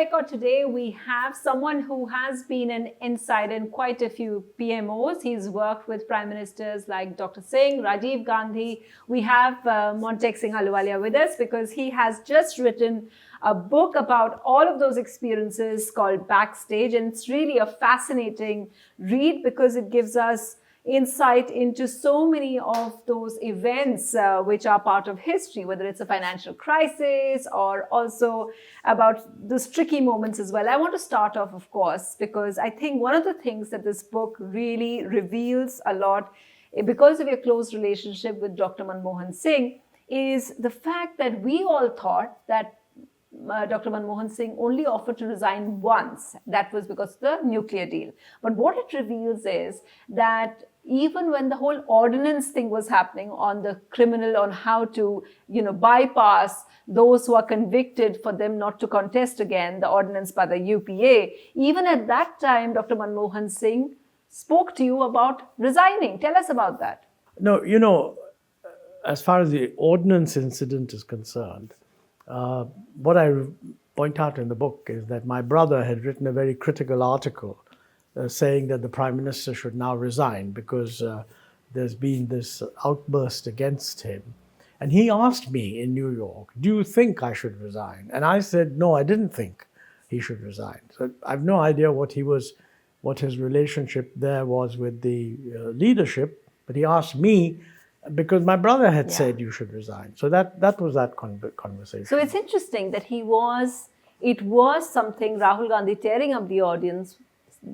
record today, we have someone who has been an insider in quite a few PMOs. He's worked with prime ministers like Dr. Singh, Rajiv Gandhi. We have Montek Singh Ahluwalia with us because he has just written a book about all of those experiences called Backstage. And it's really a fascinating read because it gives us insight into so many of those events which are part of history, whether it's a financial crisis or also about those tricky moments as well. I want to start off, of course, because I think one of the things that this book really reveals a lot, because of your close relationship with Dr. Manmohan Singh, is the fact that we all thought that Dr. Manmohan Singh only offered to resign once. That was because of the nuclear deal. But what it reveals is that even when the whole ordinance thing was happening on the criminal, on how to, bypass those who are convicted for them not to contest again, the ordinance by the UPA, even at that time, Dr. Manmohan Singh spoke to you about resigning. Tell us about that. No, as far as the ordinance incident is concerned, what I point out in the book is that my brother had written a very critical article saying that the Prime Minister should now resign because there's been this outburst against him. And he asked me in New York, do you think I should resign? And I said, no, I didn't think he should resign. So I have no idea what his relationship there was with the leadership, but he asked me because my brother had said you should resign. So that was that conversation. So it's interesting that it was something Rahul Gandhi tearing up the audience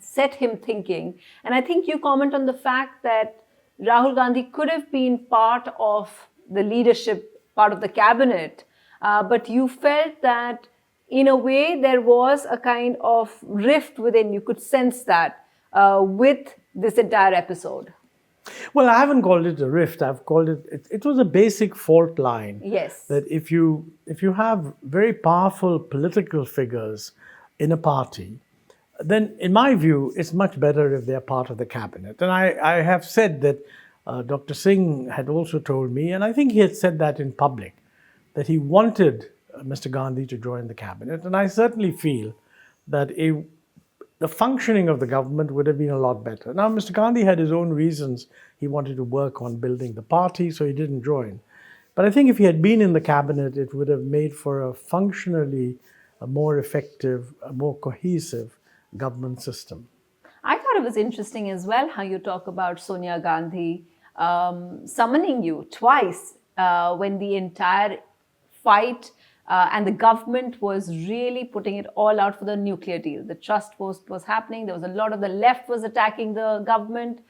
set him thinking. And I think you comment on the fact that Rahul Gandhi could have been part of the leadership, part of the cabinet, but you felt that in a way there was a kind of rift within. You could sense that with this entire episode. Well, I haven't called it a rift. I've called it was a basic fault line. Yes. That if you have very powerful political figures in a party, then in my view, it's much better if they're part of the cabinet. And I have said that Dr. Singh had also told me, and I think he had said that in public, that he wanted Mr. Gandhi to join the cabinet. And I certainly feel that the functioning of the government would have been a lot better. Now, Mr. Gandhi had his own reasons. He wanted to work on building the party, so he didn't join. But I think if he had been in the cabinet, it would have made for a functionally a more effective, a more cohesive government system. I thought it was interesting as well how you talk about Sonia Gandhi summoning you twice when the entire fight and the government was really putting it all out for the nuclear deal. The trust vote was happening. There was a lot of the left was attacking the government.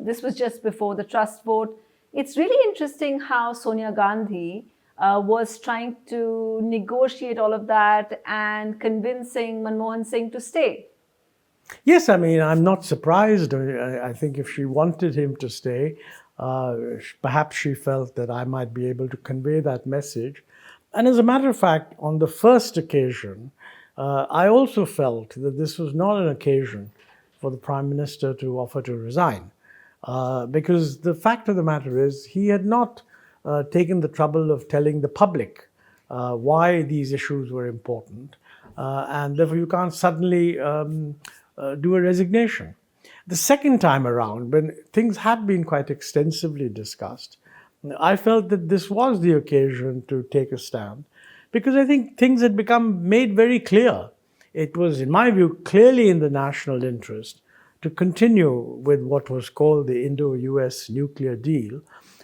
This was just before the trust vote. It's really interesting how Sonia Gandhi was trying to negotiate all of that and convincing Manmohan Singh to stay. Yes, I mean, I'm not surprised. I think if she wanted him to stay, perhaps she felt that I might be able to convey that message. And as a matter of fact, on the first occasion, I also felt that this was not an occasion for the Prime Minister to offer to resign. Because the fact of the matter is, he had not taken the trouble of telling the public why these issues were important. And therefore, you can't suddenly do a resignation. The second time around, when things had been quite extensively discussed, I felt that this was the occasion to take a stand, because I think things had become made very clear. It was, in my view, clearly in the national interest to continue with what was called the Indo-US nuclear deal.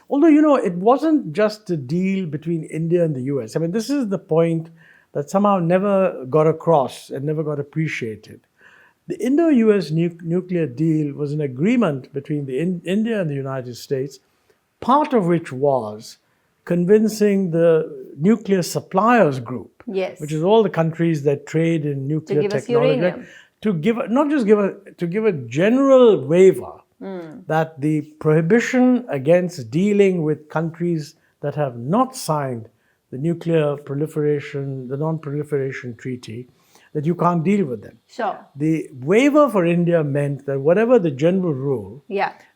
Although, it wasn't just a deal between India and the US. I mean, this is the point that somehow never got across and never got appreciated. The Indo-US nuclear deal was an agreement between India and the United States, part of which was convincing the nuclear suppliers group, which is all the countries that trade in nuclear technology, to give a general waiver that the prohibition against dealing with countries that have not signed the nuclear proliferation, the non-proliferation treaty, that you can't deal with them. Sure. The waiver for India meant that whatever the general rule,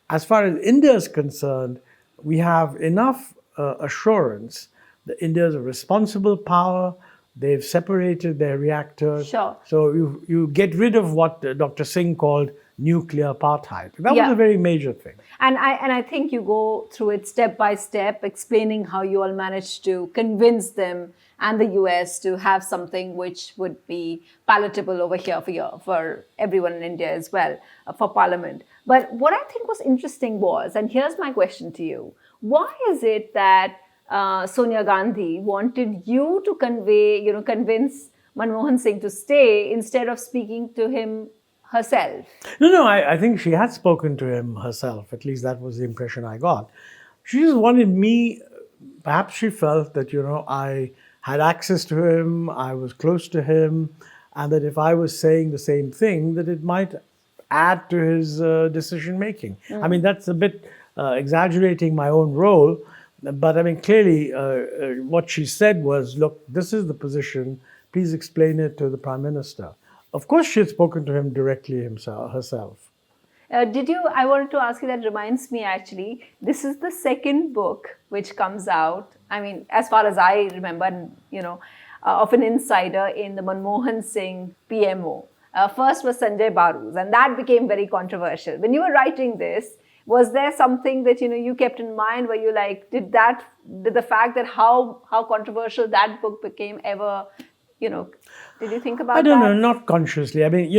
as far as India is concerned, we have enough assurance that India is a responsible power, They've separated their reactors. Sure. So you get rid of what Dr. Singh called nuclear apartheid. That was Yeah. a very major thing. And I think you go through it step by step, explaining how you all managed to convince them and the US to have something which would be palatable over here for everyone in India as well, for Parliament. But what I think was interesting was, and here's my question to you, why is it that Sonia Gandhi wanted you to convince Manmohan Singh to stay instead of speaking to him herself? No, I think she had spoken to him herself. At least that was the impression I got. She just wanted me, perhaps she felt that, I had access to him, I was close to him, and that if I was saying the same thing, that it might add to his decision making. I mean, that's a bit exaggerating my own role, but I mean, clearly what she said was, look, this is the position, please explain it to the Prime Minister. Of course, she had spoken to him directly herself. I wanted to ask you, that reminds me actually, this is the second book which comes out, I mean, as far as I remember, of an insider in the Manmohan Singh PMO. First was Sanjay Barnes, and that became very controversial. When you were writing this, was there something that you kept in mind where you like, did the fact that how controversial that book became ever, did you think about that? I don't know, not consciously. I mean,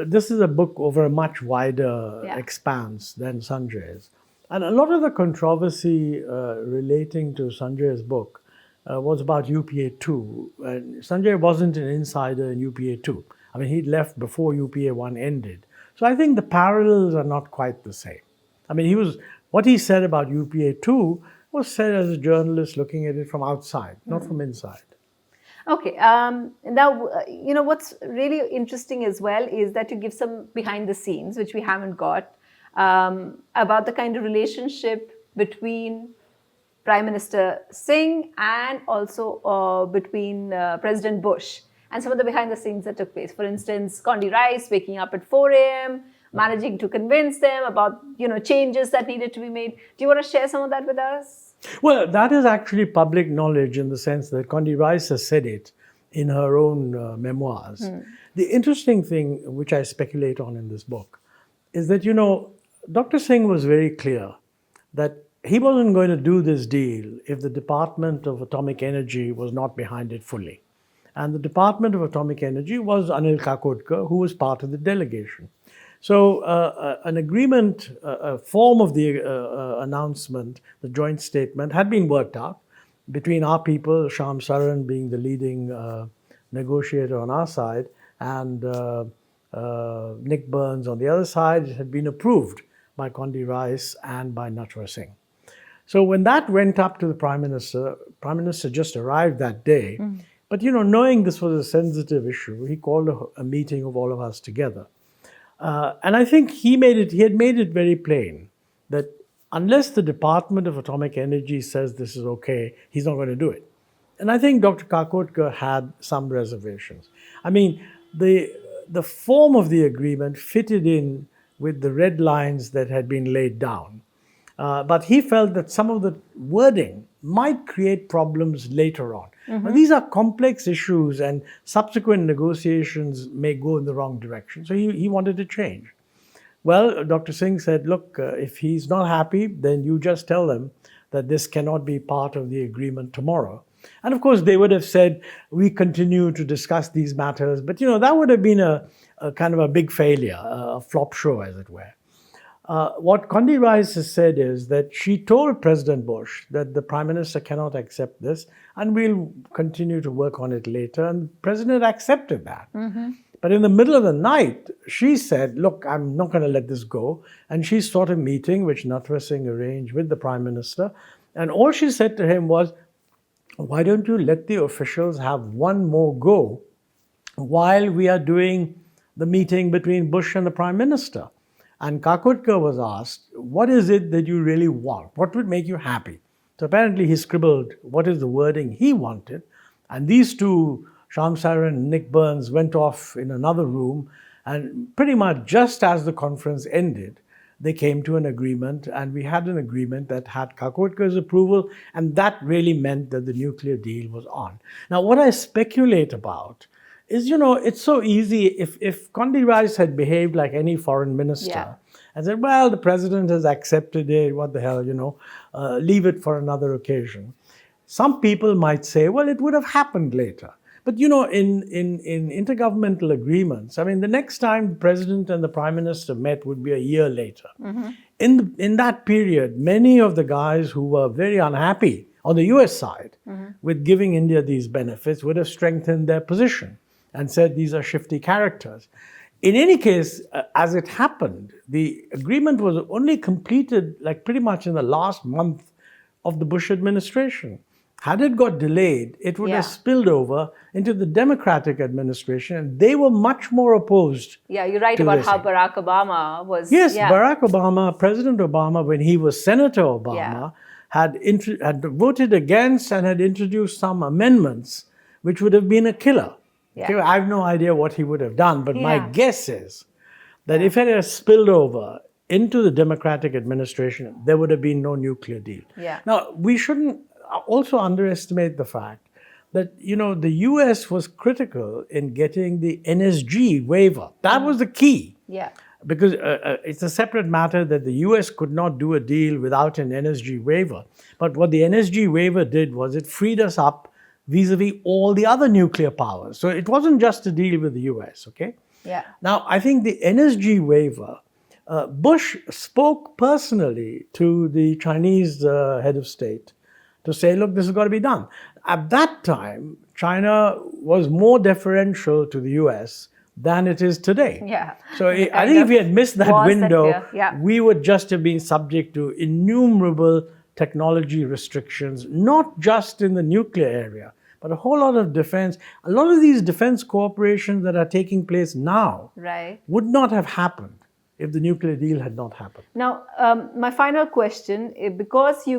this is a book over a much wider expanse than Sanjay's. And a lot of the controversy relating to Sanjay's book was about UPA 2. And Sanjay wasn't an insider in UPA 2. I mean, he'd left before UPA 1 ended. So I think the parallels are not quite the same. I mean, what he said about UPA 2 was said as a journalist looking at it from outside, not from inside. Okay. Now, what's really interesting as well is that you give some behind the scenes, which we haven't got, about the kind of relationship between Prime Minister Singh and also between President Bush, and some of the behind the scenes that took place. For instance, Condi Rice waking up at 4 a.m., managing to convince them about, changes that needed to be made. Do you want to share some of that with us? Well, that is actually public knowledge in the sense that Condi Rice has said it in her own memoirs. The interesting thing, which I speculate on in this book, is that, Dr. Singh was very clear that he wasn't going to do this deal if the Department of Atomic Energy was not behind it fully. And the Department of Atomic Energy was Anil Kakodkar, who was part of the delegation. So an agreement, a form of the announcement, the joint statement, had been worked out between our people, Shyam Saran being the leading negotiator on our side, and Nick Burns on the other side. It had been approved by Condi Rice and by Dr Singh. So when that went up to the Prime Minister just arrived that day. But, knowing this was a sensitive issue, he called a meeting of all of us together. And I think he had made it very plain that unless the Department of Atomic Energy says this is okay, he's not going to do it. And I think Dr. Kakodkar had some reservations. I mean, the form of the agreement fitted in with the red lines that had been laid down. But he felt that some of the wording might create problems later on. Now, these are complex issues, and subsequent negotiations may go in the wrong direction. So he wanted to change. Well, Dr. Singh said, look, if he's not happy, then you just tell them that this cannot be part of the agreement tomorrow. And of course, they would have said, we continue to discuss these matters. But, that would have been a kind of a big failure, a flop show, as it were. What Condi Rice has said is that she told President Bush that the Prime Minister cannot accept this and we'll continue to work on it later. And the President accepted that. But in the middle of the night, she said, look, I'm not going to let this go. And she sought a meeting, which Dr Singh arranged with the Prime Minister. And all she said to him was, why don't you let the officials have one more go while we are doing the meeting between Bush and the Prime Minister? And Kakodkar was asked, what is it that you really want? What would make you happy? So apparently he scribbled what is the wording he wanted. And these two, Shyam Saran and Nick Burns, went off in another room. And pretty much just as the conference ended, they came to an agreement, and we had an agreement that had Kakodkar's approval, and that really meant that the nuclear deal was on. Now, what I speculate about is, it's so easy. If Condi Rice had behaved like any foreign minister and said, well, the president has accepted it, what the hell, leave it for another occasion. Some people might say, well, it would have happened later. But, in intergovernmental agreements, I mean, the next time the president and the prime minister met would be a year later. Mm-hmm. In that period, many of the guys who were very unhappy on the US side with giving India these benefits would have strengthened their position and said these are shifty characters. In any case, as it happened, the agreement was only completed like pretty much in the last month of the Bush administration. Had it got delayed, it would have spilled over into the Democratic administration, and they were much more opposed. Yeah, you're right about how Barack Obama was. Yes, Barack Obama, President Obama, when he was Senator Obama, had voted against and had introduced some amendments which would have been a killer. Yeah. Okay, I have no idea what he would have done, but my guess is that if it had spilled over into the Democratic administration, there would have been no nuclear deal. Yeah. Now, we shouldn't also underestimate the fact that, the US was critical in getting the NSG waiver. That was the key. Yeah. Because it's a separate matter that the US could not do a deal without an NSG waiver. But what the NSG waiver did was it freed us up vis-a-vis all the other nuclear powers. So it wasn't just a deal with the US, okay? Yeah. Now, I think the NSG waiver, Bush spoke personally to the Chinese head of state to say, look, this has got to be done. At that time, China was more deferential to the US than it is today. Yeah. So I think if we had missed that window, we would just have been subject to innumerable technology restrictions, not just in the nuclear area, but a whole lot of defense. A lot of these defense cooperations that are taking place now would not have happened if the nuclear deal had not happened. Now, my final question, because you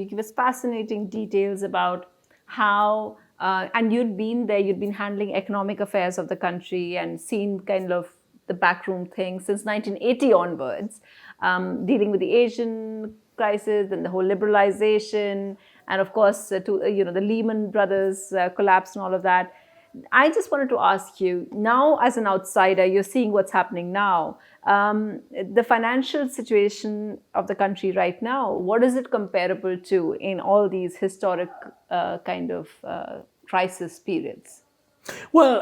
give us fascinating details about how, and you'd been there, you'd been handling economic affairs of the country and seen kind of the backroom thing since 1980 onwards, dealing with the Asian crisis and the whole liberalization, and of course, the Lehman Brothers collapse and all of that. I just wanted to ask you, now as an outsider, you're seeing what's happening now. The financial situation of the country right now, what is it comparable to in all these historic crisis periods? Well,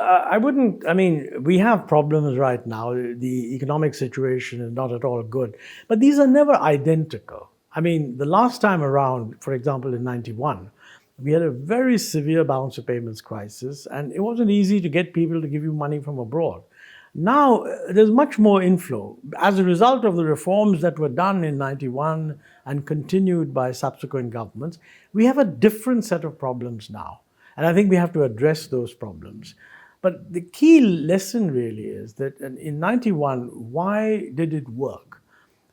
we have problems right now. The economic situation is not at all good. But these are never identical. I mean, the last time around, for example, in 91, we had a very severe balance of payments crisis, and it wasn't easy to get people to give you money from abroad. Now, there's much more inflow. As a result of the reforms that were done in 91 and continued by subsequent governments, we have a different set of problems now. And I think we have to address those problems. But the key lesson really is that in 91, why did it work?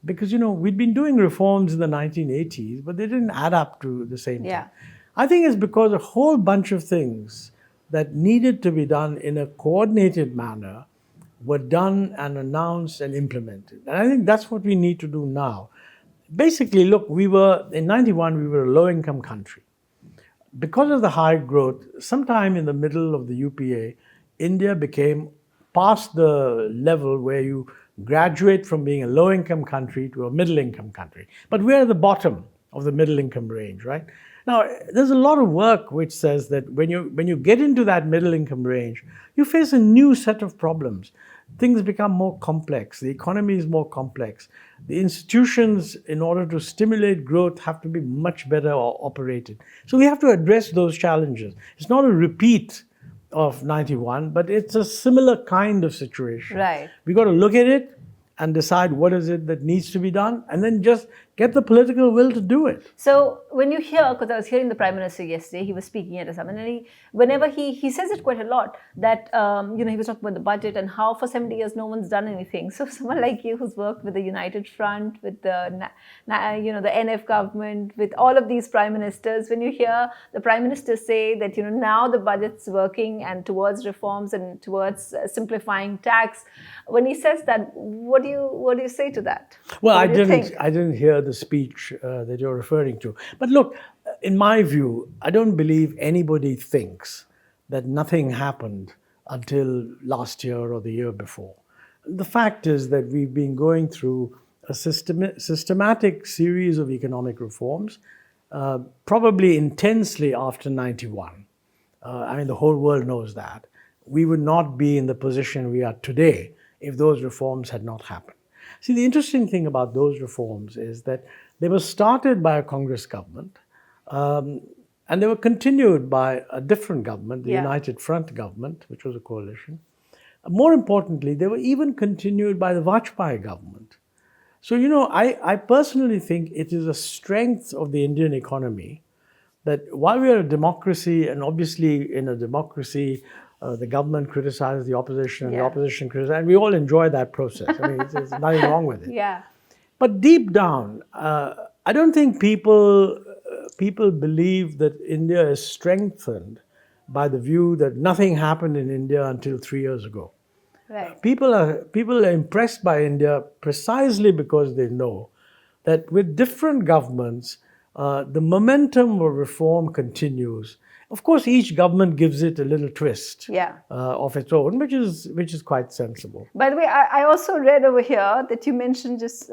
Because, we'd been doing reforms in the 1980s, but they didn't add up to the same thing. I think it's because a whole bunch of things that needed to be done in a coordinated manner were done and announced and implemented. And I think that's what we need to do now. Basically, look, in 91, we were a low-income country. Because of the high growth, sometime in the middle of the UPA, India became past the level where you graduate from being a low-income country to a middle-income country. But we're at the bottom of the middle-income range, right? Now, there's a lot of work which says that when you get into that middle-income range, you face a new set of problems. Things become more complex. The economy is more complex. The institutions, in order to stimulate growth, have to be much better operated. So we have to address those challenges. It's not a repeat of 91, but it's a similar kind of situation. Right. We've got to look at it and decide what is it that needs to be done, and then just get the political will to do it. So when you hear, because I was hearing the Prime Minister yesterday, he was speaking at a summit, and whenever he says it quite a lot, that he was talking about the budget and how for 70 years no one's done anything. So someone like you who's worked with the United Front, with the the NF government, with all of these prime ministers, when you hear the Prime Minister say that now the budget's working and towards reforms and towards simplifying tax, when he says that, what do you say to that? Well, I didn't hear the speech that you're referring to. But look, in my view, I don't believe anybody thinks that nothing happened until last year or the year before. The fact is that we've been going through a systematic series of economic reforms, probably intensely after 91. I mean, the whole world knows that. We would not be in the position we are today if those reforms had not happened. See, the interesting thing about those reforms is that they were started by a Congress government, and they were continued by a different government, the United Front government, which was a coalition. More importantly, they were even continued by the Vajpayee government. So, I personally think it is a strength of the Indian economy that while we are a democracy, and obviously in a democracy, the government criticizes the opposition, and the opposition criticizes, and we all enjoy that process. I mean, there's nothing wrong with it. Yeah. But deep down, I don't think people believe that India is strengthened by the view that nothing happened in India until 3 years ago. Right. People are impressed by India precisely because they know that with different governments, the momentum of reform continues. Of course, each government gives it a little twist of its own, which is quite sensible. By the way, I also read over here that you mentioned just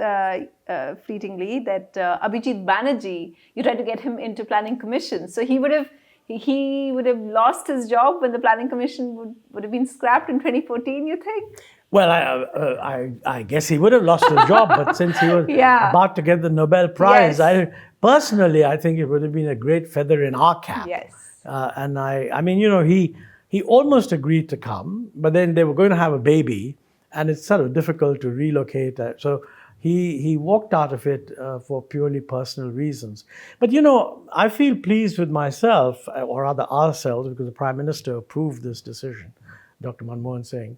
fleetingly that Abhijit Banerjee, you tried to get him into planning commission. So he would have lost his job when the planning commission would have been scrapped in 2014, you think? Well, I guess he would have lost his job, but since he was about to get the Nobel Prize, I think it would have been a great feather in our cap. Yes. And I mean, he almost agreed to come, but then they were going to have a baby, and it's sort of difficult to relocate. So he walked out of it for purely personal reasons. But I feel pleased with myself, or rather ourselves, because the Prime Minister approved this decision, Dr Manmohan Singh,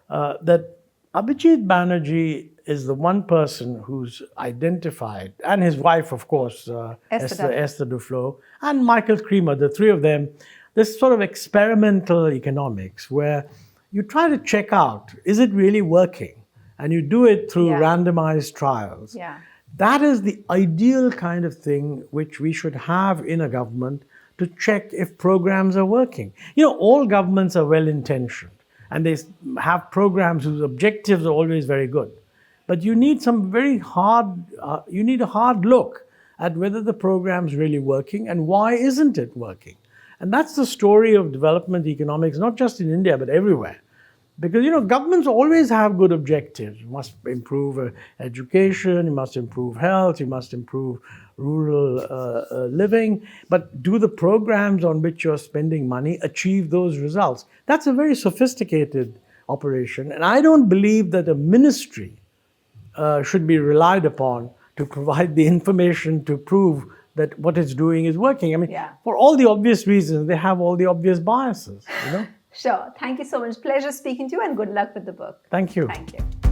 that Abhijit Banerjee is the one person who's identified, and his wife, of course, Esther Duflo, and Michael Creamer, the three of them, this sort of experimental economics where you try to check out, is it really working? And you do it through randomized trials. Yeah. That is the ideal kind of thing which we should have in a government to check if programs are working. All governments are well-intentioned, and they have programs whose objectives are always very good. But you need a hard look at whether the program's really working and why isn't it working. And that's the story of development economics, not just in India, but everywhere. Because, governments always have good objectives. You must improve education, you must improve health, you must improve rural living. But do the programs on which you're spending money achieve those results? That's a very sophisticated operation. And I don't believe that a ministry should be relied upon to provide the information to prove that what it's doing is working. I mean, for all the obvious reasons, they have all the obvious biases, Sure. Thank you so much. Pleasure speaking to you, and good luck with the book. Thank you. Thank you.